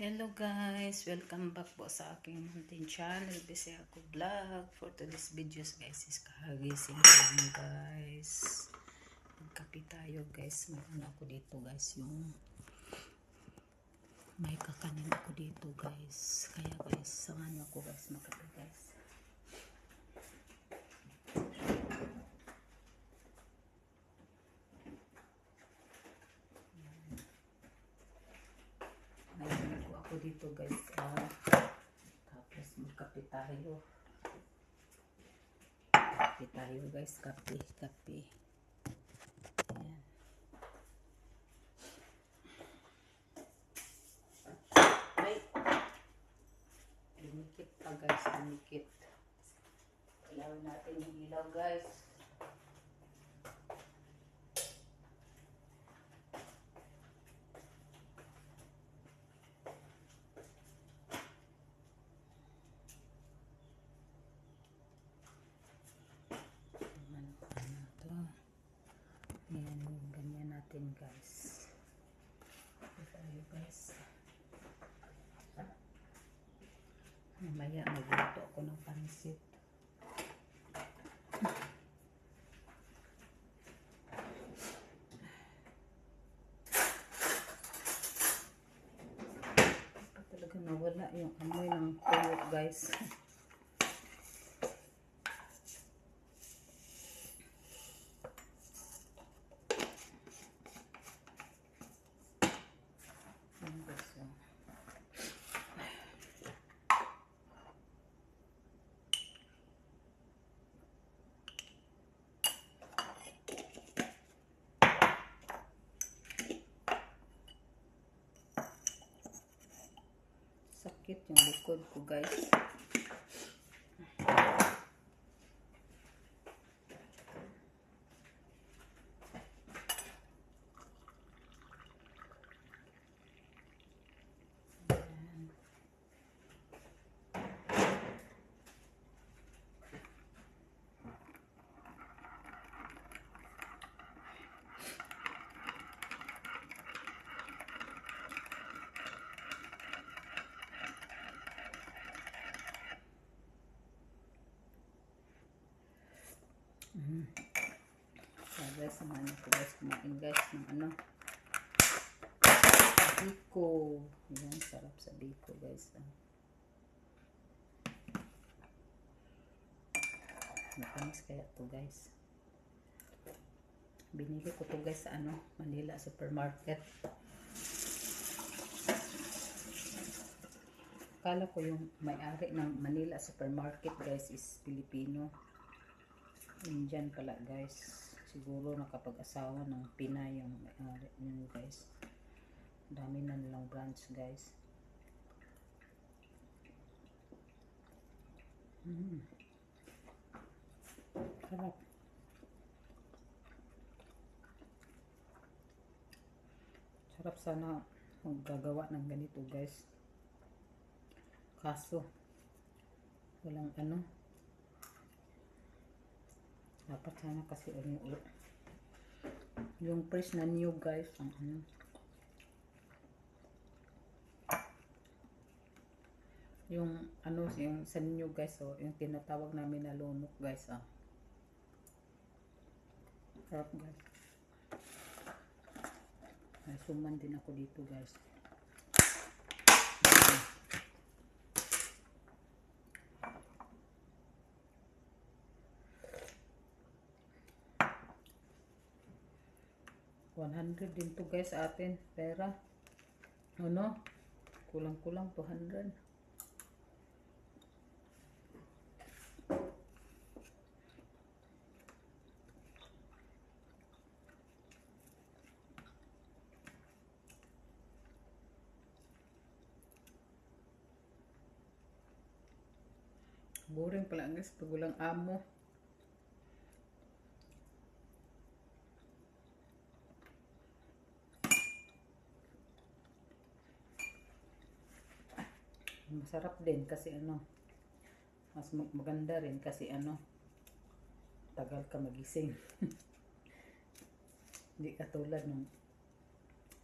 Hello guys, welcome back po sa aking munting channel, Bisaya Ako Vlog. For today's videos guys is kahagising ko lang guys. Magkape tayo guys. Mayroon ako dito guys yung may kakanin ako dito guys. Kaya guys, samahan niyo ako guys magkape guys. Dito guys, tapos magkape tayo guys, kape ayan. Ay, lumikit pa guys, lumikit. Kailangan natin yung ilaw guys. Ayan, ganyan natin guys. Tayo guys. Mamaya magluto ako ng pansit. Talaga nawala yung amoy ng tuyo guys. Sakit yung likod ko guys. So guys, samahan ko guys kumain guys ng ano, biko. Yan, sarap sa biko guys. Matamis kaya to guys. Binili ko to guys sa ano, Manila Supermarket. Akala ko yung may-ari ng Manila Supermarket guys is Pilipino. Indian pala guys. Siguro nakapag-asawa ng Pinay yung may-ari nyo guys. Dami na nilang branch guys. Sarap. Sarap sana maggagawa ng ganito guys. Kaso walang ano. Dapat sana kasi yung fresh na new guys ang ano. Yung ano, yung sa new guys, oh, yung tinatawag namin na lunok guys, ah. Sarap guys. May suman din ako dito guys. $100 din to guys sa atin. Pera. Ano? Kulang-kulang 200. Boring pala guys pag walang amo. Masarap din kasi ano, mas maganda rin kasi ano, tagal ka magising. Hindi katulad nung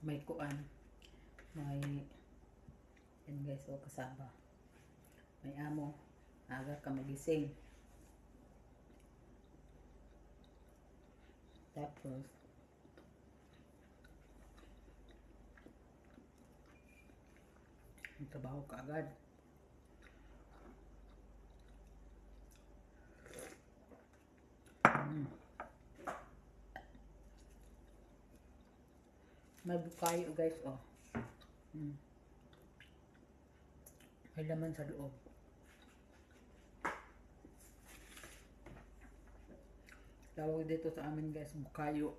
may kuan, may Yan guys, o kasaba. May amo. Aga ka magising. Tapos, trabaho ka agad. May bukayo guys, oh. May laman sa loob. Tawag dito sa amin guys, bukayo.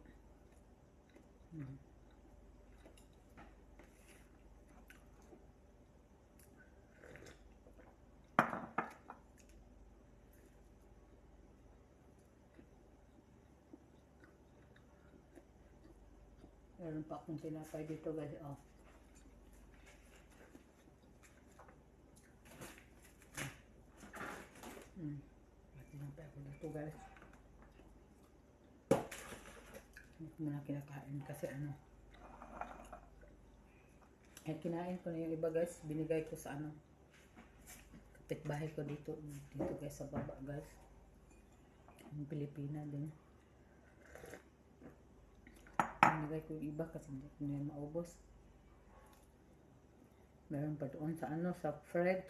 Meron pa akong tinapay dito guys, oh. May tinapay ako dito guys. Hindi ko muna kinakain kasi ano. Ay, kinain ko na yung iba guys. Binigay ko sa ano. Kapitbahay ko dito. Dito guys sa baba guys. Yung Pilipina din. Binigay ko yung iba kasi hindi ko na maubos. Meron pa doon sa ano, sa Fred.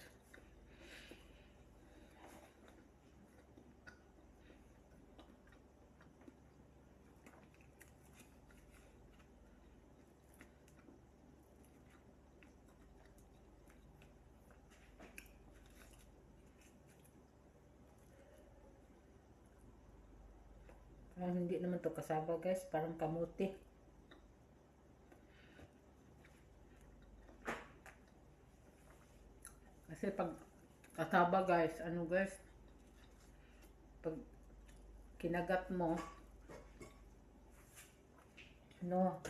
Parang hindi naman to kasaba guys, parang kamuti. Kasi pag kasaba guys, ano guys, pag kinagat mo, ano,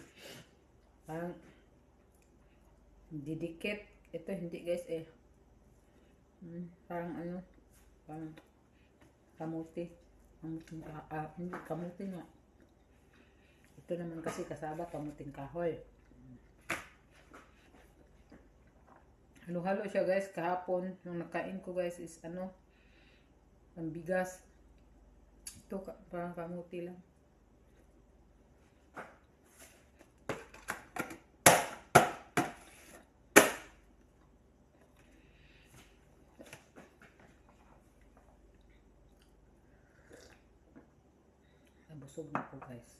parang didikit. Ito hindi guys eh. Parang ano, parang kamuti. Hindi kamuti nga. Ito naman kasi kasaba kamuting kahoy. Halo-halo siya guys kahapon. Nung nakain ko guys is ano, ang bigas. Ito parang kamuti lang. Busog na po guys.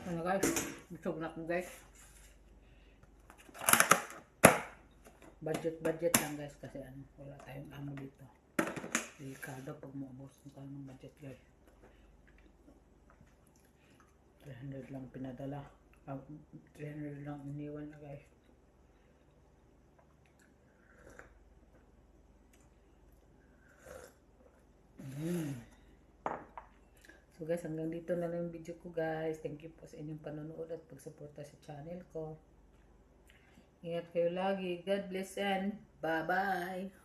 Ano guys? Busog na po guys. Budget lang guys kasi ano, wala tayong amo dito. Delikado pag maubos tayo ng budget guys. 300 lang pinadala. 300 lang iniwan na guys. So guys, hanggang dito na lang yung video ko guys. Thank you po sa inyong panonood at pagsuporta sa channel ko. Ingat kayo lagi. God bless and bye-bye.